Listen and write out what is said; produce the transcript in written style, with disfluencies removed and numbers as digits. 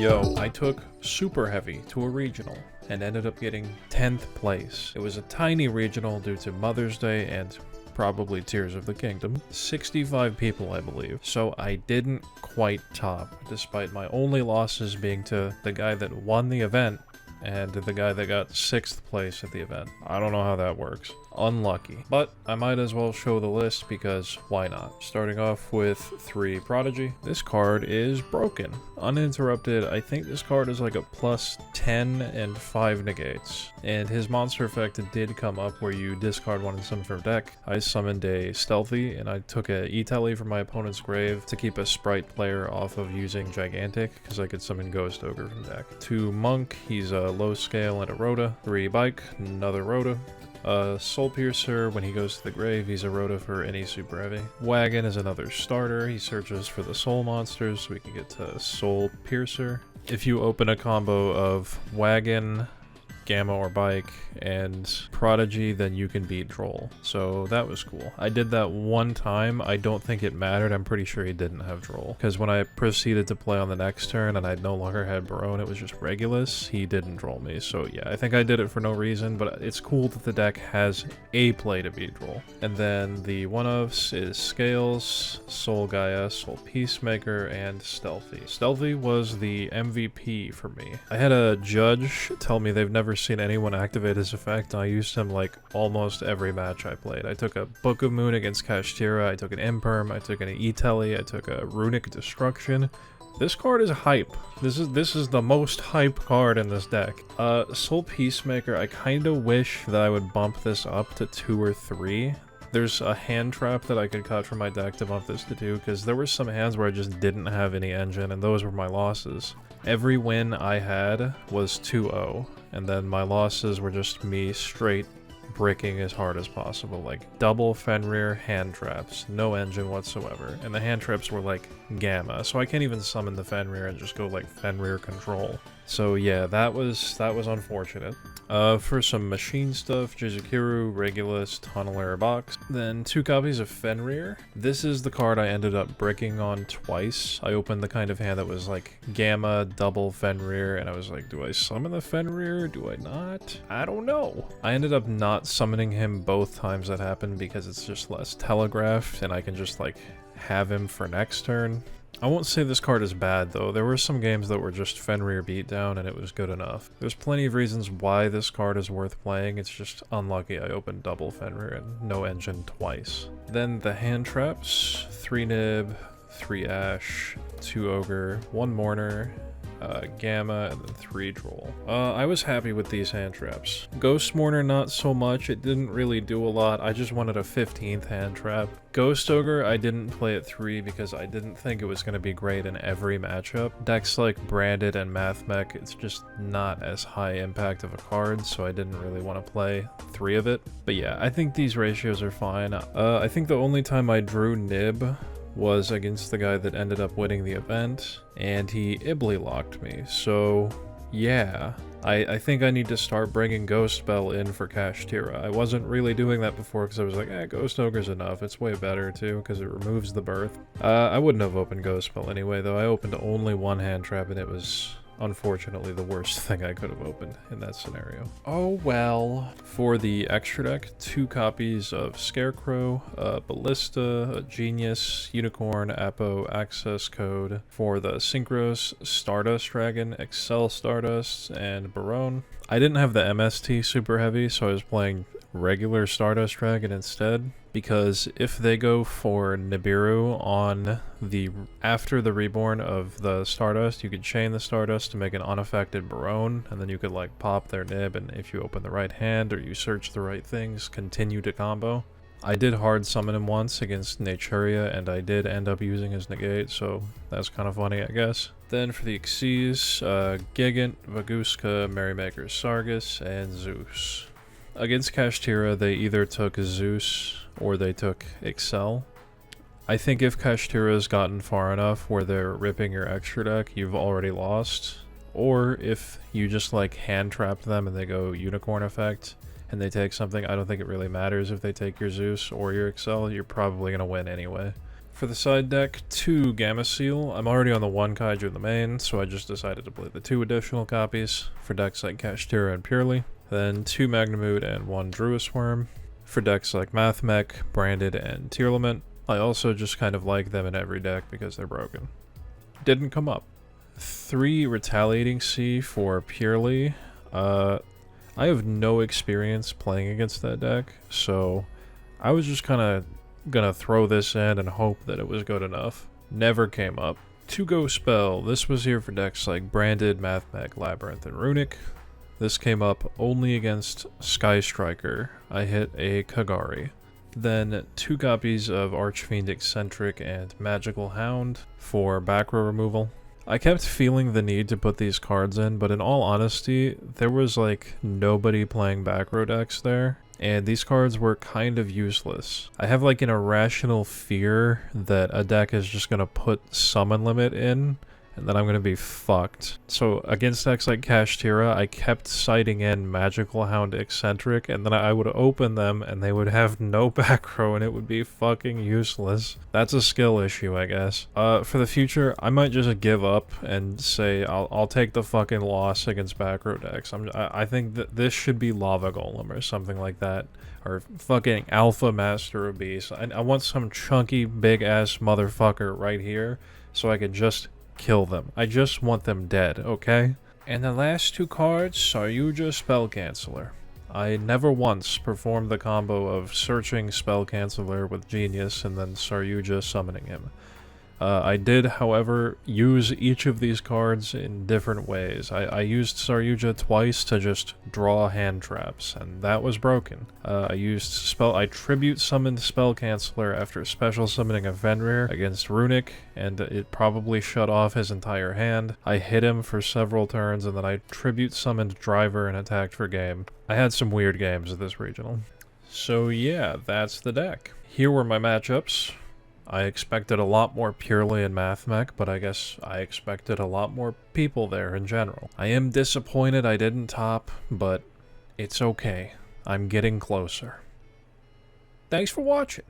Yo, I took Superheavy to a regional and ended up getting 10th place. It was a tiny regional due to Mother's Day and probably Tears of the Kingdom. 65 people, I believe. So I didn't quite top, despite my only losses being to the guy that won the event and the guy that got 6th place at the event. I don't know how that works. Unlucky. But I might as well show the list because why not? Starting off with 3 Prodigy. This card is broken. Uninterrupted, I think this card is like a plus 10 and 5 negates. And his monster effect did come up where you discard one and summon from deck. I summoned a Stealthy and I took a E-Telly from my opponent's grave to keep a Sprite player off of using Gigantic because I could summon Ghost Ogre from deck. 2 Monk, he's a low scale and a Rhoda. 3 Bike, another Rhoda. Soul Piercer, when he goes to the grave, he's a Rhoda for any Super Heavy. Wagon is another starter. He searches for the soul monsters so we can get to Soul Piercer. If you open a combo of Wagon, Gamma or Bike, and Prodigy, then you can beat Droll. So that was cool. I did that one time. I don't think it mattered. I'm pretty sure he didn't have Droll. Because when I proceeded to play on the next turn and I no longer had Barone, it was just Regulus, he didn't Droll me. So yeah, I think I did it for no reason, but it's cool that the deck has a play to beat Droll. And then the one-ofs is Scales, Soul Gaia, Soul Peacemaker, and Stealthy. Stealthy was the MVP for me. I had a judge tell me they've never seen anyone activate his effect, and I used him like almost every match I played. I took a Book of Moon against Kashtira, I took an Imperm, I took an E-Telly, I took a Runic Destruction. This card is hype. This is the most hype card in this deck. Soul Peacemaker, I kinda wish that I would bump this up to 2 or 3. There's a hand trap that I could cut from my deck to bump this to 2, because there were some hands where I just didn't have any engine, and those were my losses. Every win I had was 2-0, and then my losses were just me straight bricking as hard as possible, like double Fenrir hand traps, no engine whatsoever, and the hand traps were like Gamma, so I can't even summon the Fenrir and just go like Fenrir control. So yeah, that was unfortunate. For some machine stuff, Jizukiru, Regulus, Tunneler Box. Then 2 copies of Fenrir. This is the card I ended up bricking on twice. I opened the kind of hand that was like Gamma, double Fenrir, and I was like, do I summon the Fenrir? Do I not? I don't know. I ended up not summoning him both times that happened because it's just less telegraphed and I can just like have him for next turn. I won't say this card is bad though. There were some games that were just Fenrir beatdown and it was good enough. There's plenty of reasons why this card is worth playing. It's just unlucky I opened double Fenrir and no engine twice. Then the hand traps, 3 Nib, 3 Ash, 2 Ogre, 1 Mourner, Gamma, and then 3 Droll. I was happy with these hand traps. Ghost Mourner, not so much. It didn't really do a lot. I just wanted a 15th hand trap. Ghost Ogre, I didn't play at 3 because I didn't think it was going to be great in every matchup. Decks like Branded and Mathmech, it's just not as high impact of a card, so I didn't really want to play 3 of it. But yeah, I think these ratios are fine. I think the only time I drew Nib was against the guy that ended up winning the event, and he Ibly locked me, so yeah. I think I need to start bringing Ghost Spell in for Kashtira. I wasn't really doing that before because I was like, Ghost Ogre's enough. It's way better too because it removes the birth. I wouldn't have opened Ghost Spell anyway though. I opened only 1 hand trap and it was unfortunately the worst thing I could have opened in that scenario. Oh well. For the extra deck, 2 copies of Scarecrow, Ballista, Genius, Unicorn, Apo, Access Code. For the Synchros, Stardust Dragon, Excel Stardust, and Barone. I didn't have the MST Super Heavy, so I was playing regular Stardust Dragon instead, because if they go for Nibiru on the after the reborn of the Stardust, you could chain the Stardust to make an unaffected Barone, and then you could like pop their Nib, and if you open the right hand or you search the right things, continue to combo. I did hard summon him once against Naturia, and I did end up using his negate, so that's kind of funny, I guess. Then for the Xyz, Gigant, Vaguska, Merrymaker, Sargus, and Zeus. Against Kashtira, they either took Zeus or they took Excel. I think if Kashtira's gotten far enough where they're ripping your extra deck, you've already lost. Or if you just like hand trapped them and they go Unicorn effect and they take something, I don't think it really matters if they take your Zeus or your Excel, you're probably going to win anyway. For the side deck, 2 Gamma Seal. I'm already on the 1 Kaiju in the main, so I just decided to play the 2 additional copies for decks like Kashtira and Purely. Then 2 Magnemute and 1 Druis Worm. For decks like Mathmech, Branded, and Tearlament. I also just kind of like them in every deck because they're broken. Didn't come up. 3 Retaliating Sea for Purely. I have no experience playing against that deck, so I was just kind of gonna throw this in and hope that it was good enough. Never came up. 2 Go Spell. This was here for decks like Branded, Mathmech, Labyrinth, and Runic. This came up only against Sky Striker. I hit a Kagari. Then 2 copies of Archfiend Eccentric and Magical Hound for back row removal. I kept feeling the need to put these cards in, but in all honesty, there was like nobody playing back row decks there, and these cards were kind of useless. I have like an irrational fear that a deck is just gonna put Summon Limit in, and then I'm gonna be fucked. So against decks like Kashtira, I kept citing in Magical Hound Eccentric, and then I would open them and they would have no back row and it would be fucking useless. That's a skill issue, I guess. For the future, I might just give up and say I'll take the fucking loss against back row decks. I think that this should be Lava Golem or something like that. Or fucking Alpha Master of Beast. I want some chunky big ass motherfucker right here so I could just kill them. I just want them dead, okay? And the last 2 cards, Saryuja Spell Canceller. I never once performed the combo of searching Spell Canceller with Genius and then Saryuja summoning him. I did, however, use each of these cards in different ways. I used Saryuja twice to just draw hand traps, and that was broken. I tribute summoned Spell Canceller after special summoning a Fenrir against Runic, and it probably shut off his entire hand. I hit him for several turns, and then I tribute summoned Driver and attacked for game. I had some weird games at this regional. So yeah, that's the deck. Here were my matchups. I expected a lot more Purely and Mathmech, but I guess I expected a lot more people there in general. I am disappointed I didn't top, but it's okay. I'm getting closer. Thanks for watching.